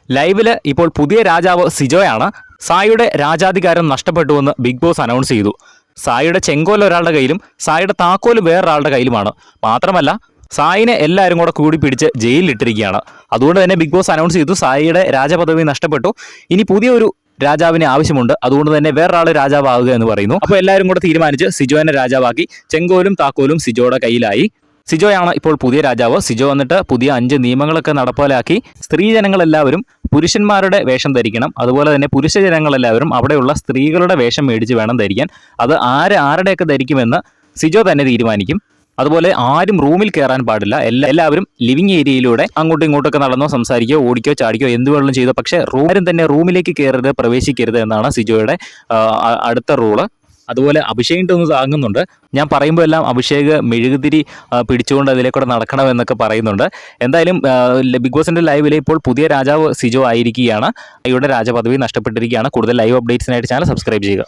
ലൈവില് ഇപ്പോൾ പുതിയ രാജാവ് സിജോയാണ്. സായിയുടെ രാജാധികാരം നഷ്ടപ്പെട്ടുവെന്ന് ബിഗ് ബോസ് അനൗൺസ് ചെയ്തു. സായിയുടെ ചെങ്കോൽ ഒരാളുടെ കയ്യിലും സായിയുടെ താക്കോൽ വേറൊരാളുടെ കയ്യിലുമാണ്. മാത്രമല്ല സായിനെ എല്ലാവരും കൂടി പിടിച്ച് ജയിലിലിട്ടിരിക്കുകയാണ്. അതുകൊണ്ട് തന്നെ ബിഗ് ബോസ് അനൗൺസ് ചെയ്തു സായിയുടെ രാജപദവി നഷ്ടപ്പെട്ടു, ഇനി പുതിയൊരു രാജാവിന് ആവശ്യമുണ്ട്, അതുകൊണ്ട് തന്നെ വേറൊരാൾ രാജാവാകുക എന്ന് പറയുന്നു. അപ്പോൾ എല്ലാവരും കൂടെ തീരുമാനിച്ച് സിജോനെ രാജാവാക്കി. ചെങ്കോലും താക്കോലും സിജോയുടെ കയ്യിലായി. സിജോയാണ് ഇപ്പോൾ പുതിയ രാജാവ്. സിജോ വന്നിട്ട് പുതിയ 5 നിയമങ്ങളൊക്കെ നടപ്പാലാക്കി. സ്ത്രീജനങ്ങളെല്ലാവരും പുരുഷന്മാരുടെ വേഷം ധരിക്കണം. അതുപോലെ തന്നെ പുരുഷജനങ്ങളെല്ലാവരും അവിടെയുള്ള സ്ത്രീകളുടെ വേഷം മേടിച്ച് വേണം ധരിക്കാൻ. അത് ആരുടെയൊക്കെ ധരിക്കുമെന്ന് സിജോ തന്നെ തീരുമാനിക്കും. അതുപോലെ ആരും റൂമിൽ കയറാൻ പാടില്ല. എല്ലാവരും ലിവിങ് ഏരിയയിലൂടെ അങ്ങോട്ടും ഇങ്ങോട്ടൊക്കെ നടന്നോ, സംസാരിക്കോ, ഓടിക്കോ, ചാടിക്കോ, എന്ത് വേണമെങ്കിലും ചെയ്തോ, പക്ഷേ ആരും തന്നെ റൂമിലേക്ക് കയറരുത്, പ്രവേശിക്കരുത് എന്നാണ് സിജോയുടെ അടുത്ത റൂള്. അതുപോലെ അഭിഷേകിൻ്റെ ഒന്ന് താങ്ങുന്നുണ്ട്. ഞാൻ പറയുമ്പോൾ എല്ലാം അഭിഷേക് മെഴുകുതിരി പിടിച്ചുകൊണ്ട് അതിലേക്കൂടെ നടക്കണമെന്നൊക്കെ പറയുന്നുണ്ട്. എന്തായാലും ബിഗ് ബോസിൻ്റെ ലൈവിലെ ഇപ്പോൾ പുതിയ രാജാവ് സിജോ ആയിരിക്കുകയാണ്. ഇവിടെ രാജപദവി നഷ്ടപ്പെട്ടിരിക്കുകയാണ്. കൂടുതൽ ലൈവ് അപ്ഡേറ്റ്സിനായിട്ട് ചാനൽ സബ്സ്ക്രൈബ് ചെയ്യുക.